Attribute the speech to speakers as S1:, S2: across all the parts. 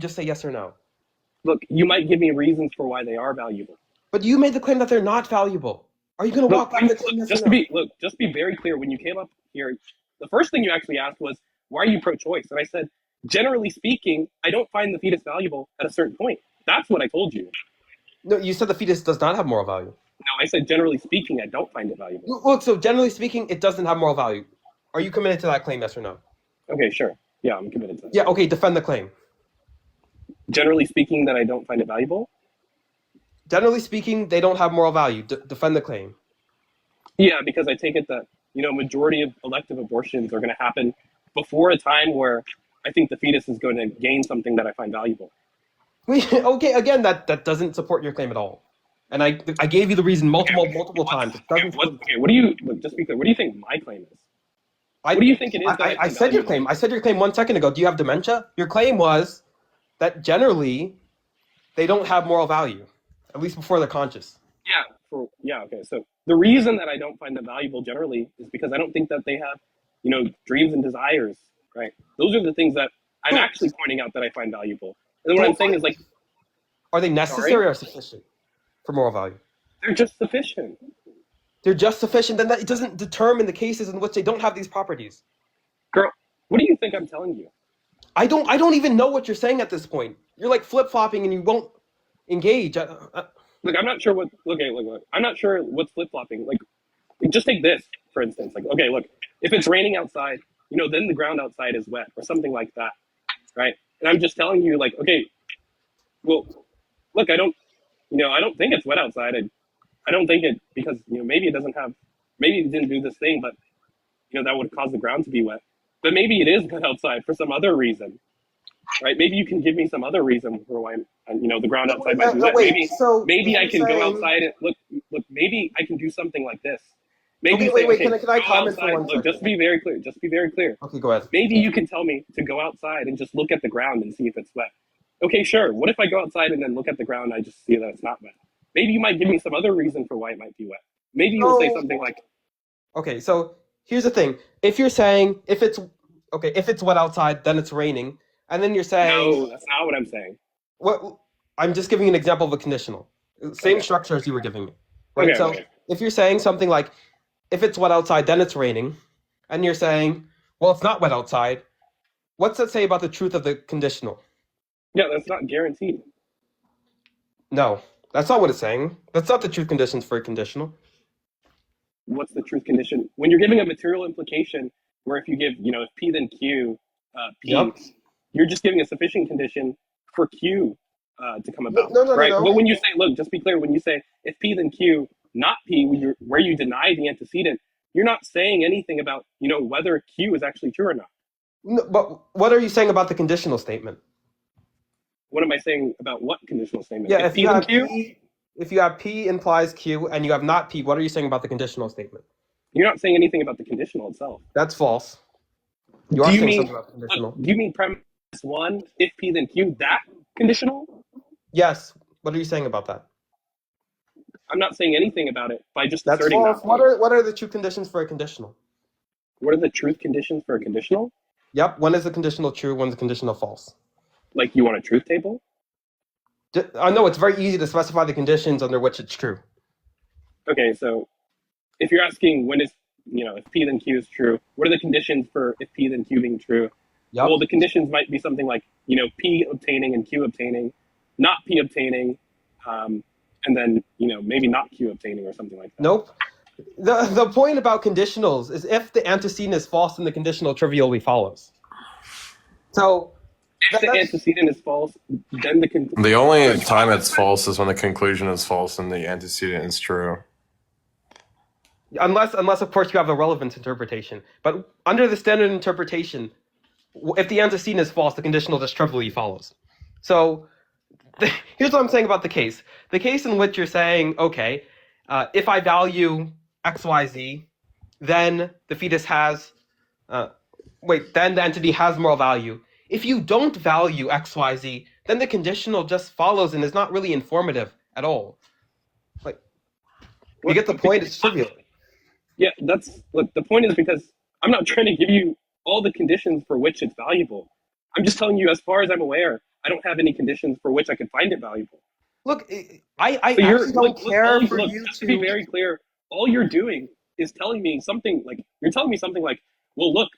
S1: Just say yes or no.
S2: Look, you might give me reasons for why they are valuable.
S1: But you made the claim that they're not valuable. Are you going to walk back the claim, yes or no?
S2: Just to be very clear, when you came up here, the first thing you actually asked was, why are you pro-choice? And I said, generally speaking, I don't find the fetus valuable at a certain point. That's what I told you.
S1: No, you said the fetus does not have moral value.
S2: No, I said, generally speaking, I don't find it valuable.
S1: Look, so generally speaking, it doesn't have moral value. Are you committed to that claim, yes or no?
S2: Okay, sure. Yeah, I'm committed to that.
S1: Yeah, okay, defend the claim.
S2: Generally speaking, that I don't find it valuable?
S1: Generally speaking, they don't have moral value. Defend the claim.
S2: Yeah, because I take it that, majority of elective abortions are going to happen before a time where I think the fetus is going to gain something that I find valuable.
S1: Okay, again, that doesn't support your claim at all. And I gave you the reason multiple times.
S2: What do you, just be clear, what do you think my claim is? What do you think it is?
S1: I said your claim. I said your claim 1 second ago. Do you have dementia? Your claim was that generally they don't have moral value, at least before they're conscious.
S2: Okay. So the reason that I don't find them valuable generally is because I don't think that they have, dreams and desires, right? Those are the things that I'm actually pointing out that I find valuable. And then what I'm saying is, like,
S1: are they necessary or sufficient for moral value?
S2: They're just sufficient.
S1: They're just sufficient, then that it doesn't determine the cases in which they don't have these properties.
S2: Girl, what do you think I'm telling you?
S1: I don't even know what you're saying at this point. You're like flip-flopping and you won't engage.
S2: Look, I'm not sure what. Okay, look. I'm not sure what's flip-flopping. Like, just take this for instance. Like, okay, look, if it's raining outside, then the ground outside is wet or something like that, right? And I'm just telling you, like, okay, well, look, I don't think it's wet outside. I don't think it because maybe it didn't do this thing, but that would cause the ground to be wet. But maybe it is wet outside for some other reason, right? Maybe you can give me some other reason for why the ground outside might be wet. Maybe I can go outside and look. Maybe I can do something like this. Maybe
S1: wait. Can I comment for 1 second?
S2: Look, just to be very clear.
S1: Okay, go ahead.
S2: Maybe you can tell me to go outside and just look at the ground and see if it's wet. Okay, sure. What if I go outside and then look at the ground and I just see that it's not wet? Maybe you might give me some other reason for why it might be wet. Maybe you'll say something like...
S1: Okay, so here's the thing. If you're saying, if it's wet outside, then it's raining, and then you're saying...
S2: No, that's not what I'm saying.
S1: What? I'm just giving an example of a conditional. Same structure as you were giving me. Right? If you're saying something like, if it's wet outside, then it's raining, and you're saying, well, it's not wet outside, what's that say about the truth of the conditional?
S2: Yeah, that's not guaranteed.
S1: No, that's not what it's saying. That's not the truth conditions for a conditional.
S2: What's the truth condition? When you're giving a material implication, where if you give, if P then Q, P,
S1: yep.
S2: You're just giving a sufficient condition for Q to come about.
S1: No,
S2: right?
S1: No.
S2: But when you say, look, just be clear, when you say if P then Q, not P, where you deny the antecedent, you're not saying anything about, whether Q is actually true or not.
S1: No, but what are you saying about the conditional statement?
S2: What am I saying about what conditional statement?
S1: Yeah, if you have P implies Q and you have not P, what are you saying about the conditional statement?
S2: You're not saying anything about the conditional itself.
S1: That's false. You are saying something about the conditional.
S2: Do you mean premise 1, if P then Q, that conditional?
S1: Yes. What are you saying about that?
S2: I'm not saying anything about it by just
S1: That's
S2: asserting
S1: false.
S2: that.
S1: What are the true conditions for a conditional?
S2: What are the truth conditions for a conditional?
S1: Yep. When is the conditional true? When's the conditional false?
S2: Like you want a truth table?
S1: I know it's very easy to specify the conditions under which it's true.
S2: Okay, so if you're asking when is, if P then Q is true, what are the conditions for if P then Q being true?
S1: Yep.
S2: Well, the conditions might be something like, P obtaining and Q obtaining, not P obtaining, and then, maybe not Q obtaining or something like that.
S1: Nope. The point about conditionals is if the antecedent is false, then the conditional trivially follows. So...
S2: If the antecedent is false, then
S3: the only time it's false is when the conclusion is false and the antecedent is true.
S1: Unless of course you have a relevance interpretation. But under the standard interpretation, if the antecedent is false, the conditional just trivially follows. So here's what I'm saying about the case. The case in which you're saying, okay, if I value X, Y, Z, then the fetus has, then the entity has moral value. If you don't value X, Y, Z, then the conditional just follows and is not really informative at all. Like, you get the point? It's trivial.
S2: Yeah, the point is because I'm not trying to give you all the conditions for which it's valuable. I'm just telling you, as far as I'm aware, I don't have any conditions for which I could find it valuable.
S1: Look, I
S2: So
S1: actually don't care for you
S2: just to be very clear, all you're doing is telling me something like, well, look,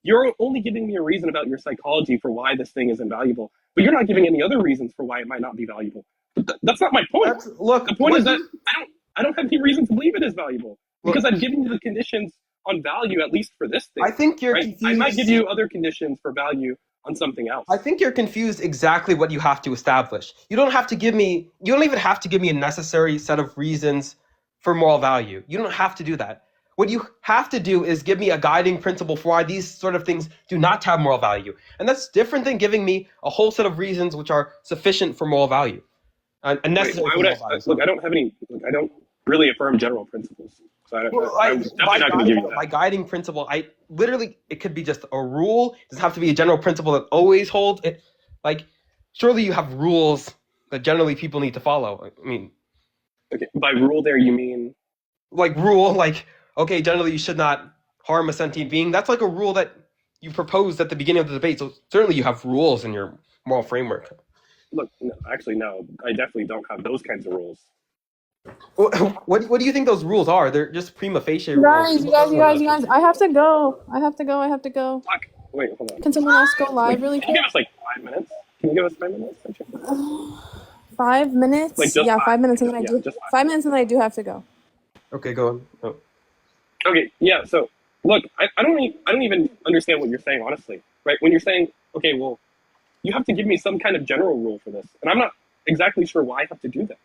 S2: you're only giving me a reason about your psychology for why this thing is invaluable, but you're not giving any other reasons for why it might not be valuable. But that's not my point.
S1: Look,
S2: the point is that I don't have any reason to believe it is valuable because I've given you the conditions on value, at least for this thing.
S1: I think you're
S2: right?
S1: confused.
S2: I might give you other conditions for value on something else.
S1: I think you're confused exactly what you have to establish. You don't even have to give me a necessary set of reasons for moral value. You don't have to do that. What you have to do is give me a guiding principle for why these sort of things do not have moral value. And that's different than giving me a whole set of reasons which are sufficient for moral value. And necessary for moral value.
S2: Look, I don't have any, I don't really affirm general principles. So I'm definitely not going to give you that.
S1: My guiding principle, it could be just a rule. It doesn't have to be a general principle that always holds. Surely you have rules that generally people need to follow. I mean,
S2: okay, by rule there you mean?
S1: Okay, generally you should not harm a sentient being. That's like a rule that you proposed at the beginning of the debate. So certainly you have rules in your moral framework.
S2: Look, no, actually, no. I definitely don't have those kinds of rules.
S1: What do you think those rules are? They're just prima facie
S4: rules. You guys. I have to go.
S2: Fuck. Wait, hold on.
S4: Can someone else go live really
S2: Can you
S4: quick?
S2: give us 5 minutes? Can you give us 5 minutes?
S4: 5 minutes?
S2: Just
S4: 5 minutes, and then I do.
S2: just
S4: 5 minutes, and then I do have to go.
S1: Okay, go on. Oh.
S2: Okay, yeah. So look, I don't even understand what you're saying, honestly. Right? When you're saying, okay, well, you have to give me some kind of general rule for this, and I'm not exactly sure why I have to do that.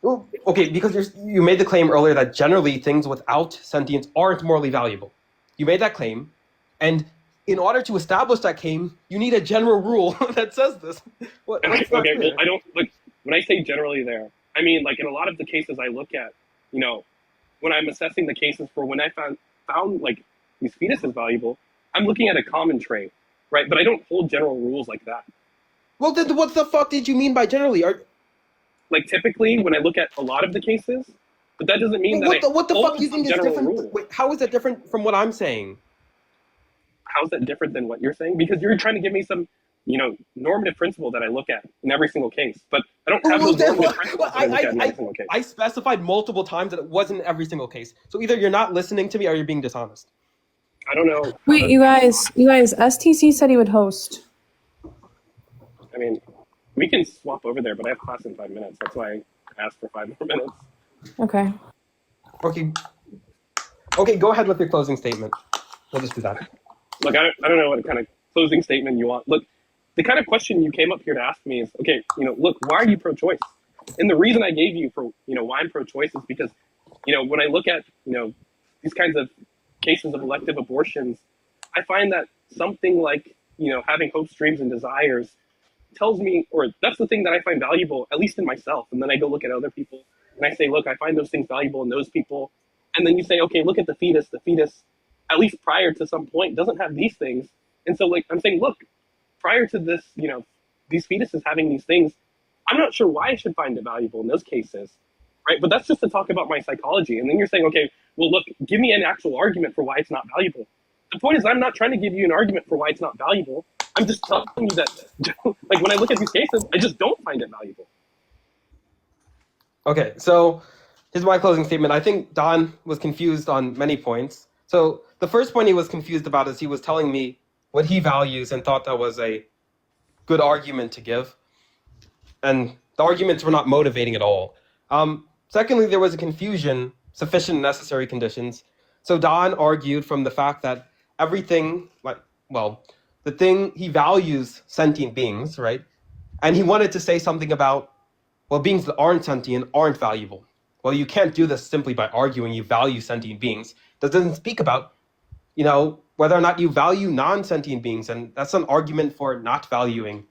S1: Well, okay, because you made the claim earlier that generally things without sentience aren't morally valuable. You made that claim, and in order to establish that claim, you need a general rule that says this.
S2: Okay, well, I don't look. When I say generally, there, I mean like in a lot of the cases I look at, when I'm assessing the cases for when I found like these fetuses valuable, I'm looking at a common trait, right? But I don't hold general rules like that.
S1: Well, then what the fuck did you mean by generally?
S2: Like typically, when I look at a lot of the cases, but that doesn't mean
S1: what the fuck do you
S2: think
S1: think is different? Wait, how is that different from what I'm saying?
S2: How is that different than what you're saying? Because you're trying to give me some, normative principle that I look at in every single case, but I don't have those normative principles that I look at in every single case.
S1: I specified multiple times that it wasn't every single case. So either you're not listening to me or you're being dishonest.
S2: I don't know.
S4: Wait, you guys, STC said he would host.
S2: I mean, we can swap over there, but I have class in 5 minutes. That's why I asked for 5 more minutes.
S4: Okay.
S1: Okay, go ahead with your closing statement. We'll just do that.
S2: Look, I don't know what kind of closing statement you want. Look, the kind of question you came up here to ask me is, okay, look, why are you pro-choice? And the reason I gave you for, why I'm pro-choice is because, when I look at, these kinds of cases of elective abortions, I find that something like, having hopes, dreams, and desires tells me, or that's the thing that I find valuable, at least in myself. And then I go look at other people and I say, look, I find those things valuable in those people. And then you say, okay, look at the fetus, at least prior to some point, doesn't have these things. And so like, I'm saying, look, prior to this, these fetuses having these things, I'm not sure why I should find it valuable in those cases, right? But that's just to talk about my psychology. And then you're saying, okay, well, look, give me an actual argument for why it's not valuable. The point is, I'm not trying to give you an argument for why it's not valuable. I'm just telling you that, like, when I look at these cases, I just don't find it valuable.
S1: Okay, so here's my closing statement. I think Don was confused on many points. So the first point he was confused about is he was telling me what he values and thought that was a good argument to give. And the arguments were not motivating at all. Secondly, there was a confusion, sufficient and necessary conditions. So Don argued from the fact that everything, the thing he values sentient beings, right? And he wanted to say something about, well, beings that aren't sentient aren't valuable. Well, you can't do this simply by arguing you value sentient beings. That doesn't speak about, whether or not you value non-sentient beings. And that's an argument for not valuing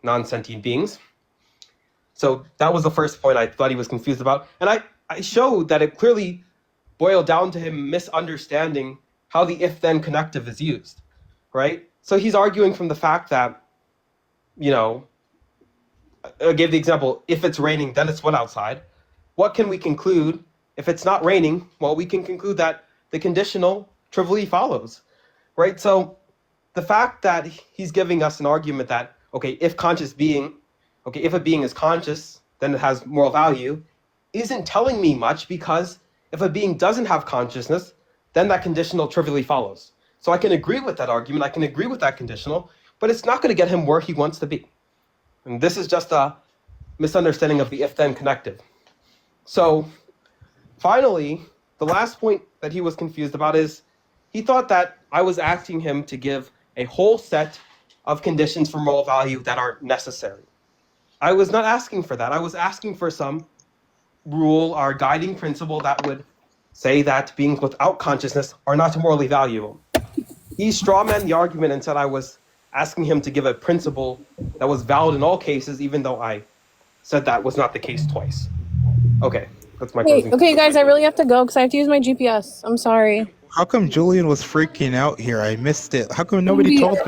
S1: non-sentient beings. So that was the first point I thought he was confused about. And I showed that it clearly boiled down to him misunderstanding how the if-then connective is used, right? So he's arguing from the fact that, I gave the example, if it's raining, then it's wet outside. What can we conclude? If it's not raining, well, we can conclude that the conditional trivially follows, right? So the fact that he's giving us an argument that, okay, if a being is conscious, then it has moral value, isn't telling me much, because if a being doesn't have consciousness, then that conditional trivially follows. So I can agree with that argument, I can agree with that conditional, but it's not going to get him where he wants to be. And this is just a misunderstanding of the if-then connective. So finally, the last point that he was confused about is he thought that I was asking him to give a whole set of conditions for moral value that aren't necessary. I was not asking for that. I was asking for some rule or guiding principle that would say that beings without consciousness are not morally valuable. He strawmanned the argument and said I was asking him to give a principle that was valid in all cases, even though I said that was not the case twice. Okay, that's my closing.
S4: Okay, guys, I really have to go because I have to use my GPS. I'm sorry.
S5: How come Julian was freaking out here? I missed it. How come nobody told me?